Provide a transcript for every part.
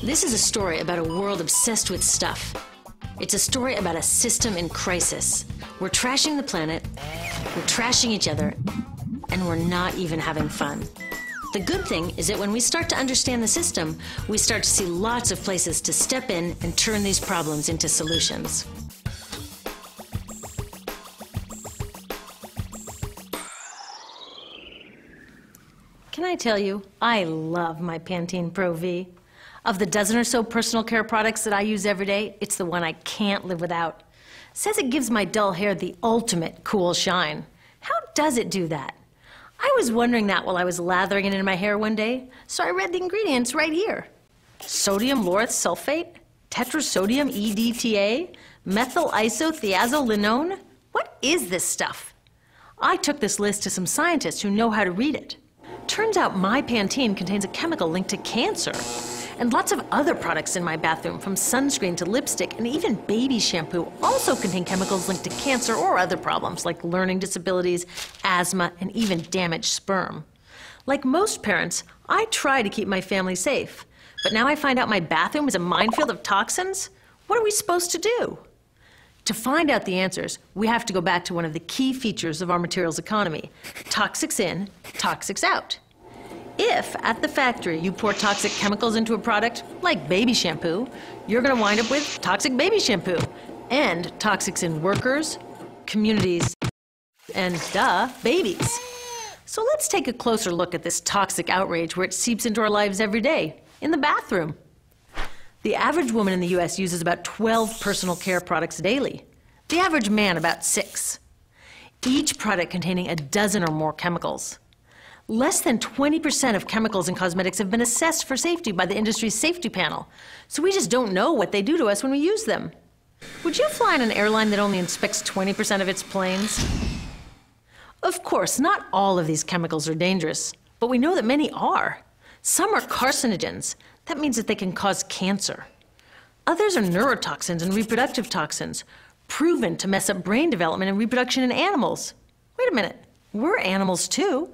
This is a story about a world obsessed with stuff. It's a story about a system in crisis. We're trashing the planet, we're trashing each other, and we're not even having fun. The good thing is that when we start to understand the system, we start to see lots of places to step in and turn these problems into solutions. Can I tell you, I love my Pantene Pro V. Of the dozen or so personal care products that I use every day, it's the one I can't live without. Says it gives my dull hair the ultimate cool shine. How does it do that? I was wondering that while I was lathering it in my hair one day, so I read the ingredients right here. Sodium lauryl sulfate, tetrasodium EDTA, methyl isothiazolinone. What is this stuff? I took this list to some scientists who know how to read it. Turns out my Pantene contains a chemical linked to cancer. And lots of other products in my bathroom, from sunscreen to lipstick and even baby shampoo, also contain chemicals linked to cancer or other problems like learning disabilities, asthma, and even damaged sperm. Like most parents, I try to keep my family safe. But now I find out my bathroom is a minefield of toxins? What are we supposed to do? To find out the answers, we have to go back to one of the key features of our materials economy: toxics in, toxics out. If, at the factory, you pour toxic chemicals into a product, like baby shampoo, you're going to wind up with toxic baby shampoo, and toxics in workers, communities, and, babies. So let's take a closer look at this toxic outrage where it seeps into our lives every day, in the bathroom. The average woman in the U.S. uses about 12 personal care products daily. The average man about 6. Each product containing a dozen or more chemicals. Less than 20% of chemicals in cosmetics have been assessed for safety by the industry's safety panel, so we just don't know what they do to us when we use them. Would you fly on an airline that only inspects 20% of its planes? Of course, not all of these chemicals are dangerous, but we know that many are. Some are carcinogens. That means that they can cause cancer. Others are neurotoxins and reproductive toxins, proven to mess up brain development and reproduction in animals. Wait a minute, we're animals too.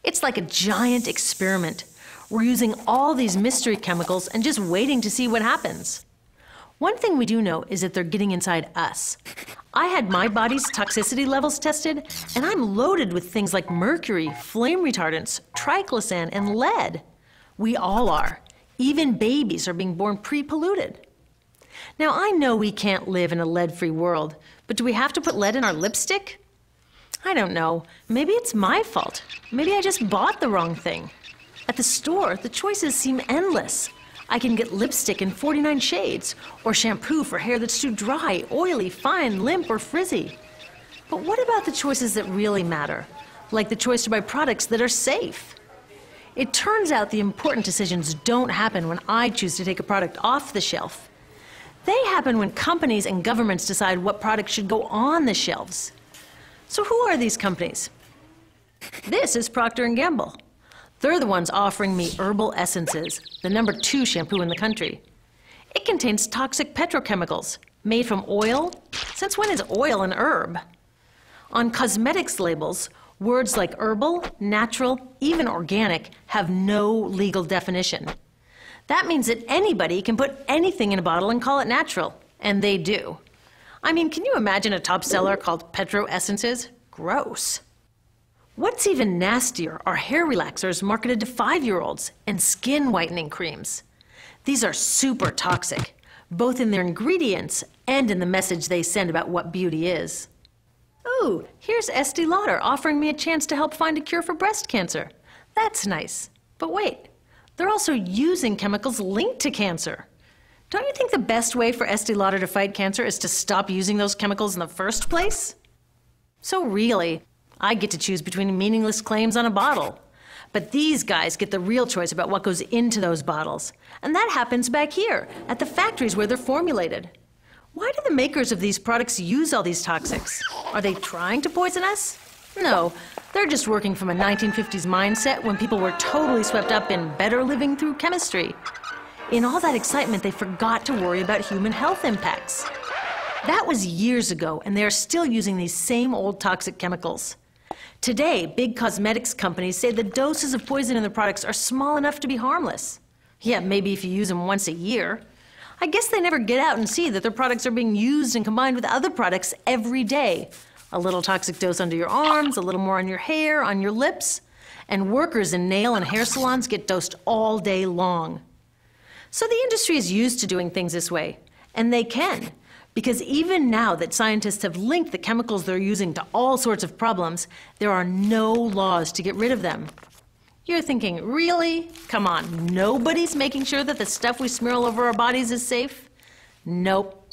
It's like a giant experiment. We're using all these mystery chemicals and just waiting to see what happens. One thing we do know is that they're getting inside us. I had my body's toxicity levels tested, and I'm loaded with things like mercury, flame retardants, triclosan, and lead. We all are. Even babies are being born pre-polluted. Now, I know we can't live in a lead-free world, but do we have to put lead in our lipstick? I don't know. Maybe it's my fault. Maybe I just bought the wrong thing. At the store, the choices seem endless. I can get lipstick in 49 shades, or shampoo for hair that's too dry, oily, fine, limp, or frizzy. But what about the choices that really matter? Like the choice to buy products that are safe? It turns out the important decisions don't happen when I choose to take a product off the shelf. They happen when companies and governments decide what products should go on the shelves. So who are these companies? This is Procter & Gamble. They're the ones offering me Herbal Essences, the #2 shampoo in the country. It contains toxic petrochemicals, made from oil. Since when is oil an herb? On cosmetics labels, words like herbal, natural, even organic have no legal definition. That means that anybody can put anything in a bottle and call it natural, and they do. I mean, can you imagine a top seller called Petro Essences? Gross. What's even nastier are hair relaxers marketed to 5-year-olds and skin whitening creams. These are super toxic, both in their ingredients and in the message they send about what beauty is. Ooh, here's Estee Lauder offering me a chance to help find a cure for breast cancer. That's nice. But wait, they're also using chemicals linked to cancer. Don't you think the best way for Estee Lauder to fight cancer is to stop using those chemicals in the first place? So really, I get to choose between meaningless claims on a bottle. But these guys get the real choice about what goes into those bottles. And that happens back here, at the factories where they're formulated. Why do the makers of these products use all these toxics? Are they trying to poison us? No, they're just working from a 1950s mindset when people were totally swept up in better living through chemistry. In all that excitement, they forgot to worry about human health impacts. That was years ago, and they are still using these same old toxic chemicals. Today, big cosmetics companies say the doses of poison in their products are small enough to be harmless. Yeah, maybe if you use them once a year. I guess they never get out and see that their products are being used and combined with other products every day. A little toxic dose under your arms, a little more on your hair, on your lips. And workers in nail and hair salons get dosed all day long. So the industry is used to doing things this way. And they can. Because even now that scientists have linked the chemicals they're using to all sorts of problems, there are no laws to get rid of them. You're thinking, really? Come on, nobody's making sure that the stuff we smear all over our bodies is safe? Nope.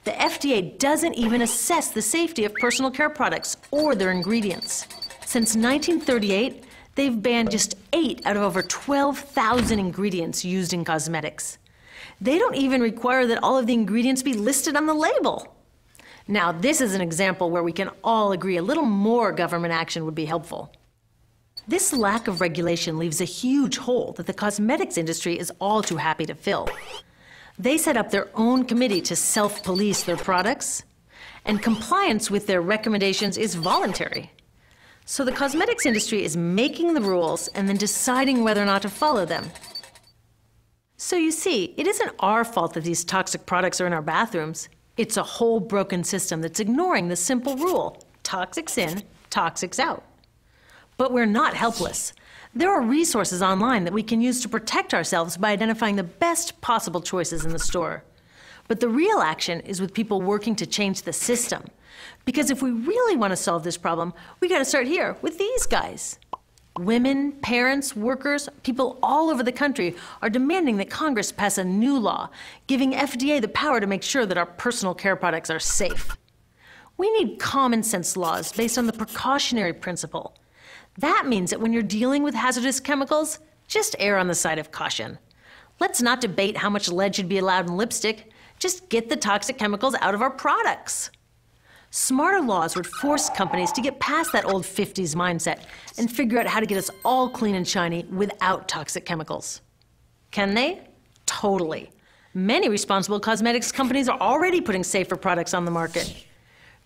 The FDA doesn't even assess the safety of personal care products or their ingredients. Since 1938, they've banned just 8 out of over 12,000 ingredients used in cosmetics. They don't even require that all of the ingredients be listed on the label. Now, this is an example where we can all agree a little more government action would be helpful. This lack of regulation leaves a huge hole that the cosmetics industry is all too happy to fill. They set up their own committee to self-police their products, and compliance with their recommendations is voluntary. So the cosmetics industry is making the rules and then deciding whether or not to follow them. So you see, it isn't our fault that these toxic products are in our bathrooms. It's a whole broken system that's ignoring the simple rule: toxics in, toxics out. But we're not helpless. There are resources online that we can use to protect ourselves by identifying the best possible choices in the store. But the real action is with people working to change the system. Because if we really want to solve this problem, we got to start here with these guys. Women, parents, workers, people all over the country are demanding that Congress pass a new law, giving FDA the power to make sure that our personal care products are safe. We need common sense laws based on the precautionary principle. That means that when you're dealing with hazardous chemicals, just err on the side of caution. Let's not debate how much lead should be allowed in lipstick. Just get the toxic chemicals out of our products. Smarter laws would force companies to get past that old 50s mindset and figure out how to get us all clean and shiny without toxic chemicals. Can they? Totally. Many responsible cosmetics companies are already putting safer products on the market.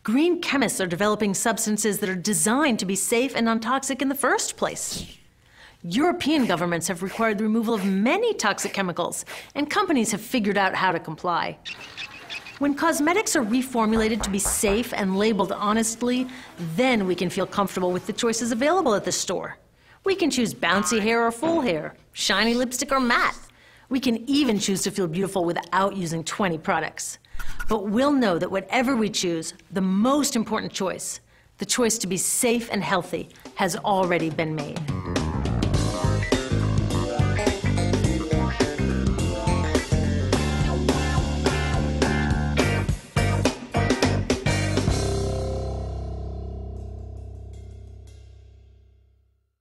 Green chemists are developing substances that are designed to be safe and non-toxic in the first place. European governments have required the removal of many toxic chemicals, and companies have figured out how to comply. When cosmetics are reformulated to be safe and labeled honestly, then we can feel comfortable with the choices available at the store. We can choose bouncy hair or full hair, shiny lipstick or matte. We can even choose to feel beautiful without using 20 products. But we'll know that whatever we choose, the most important choice, the choice to be safe and healthy, has already been made.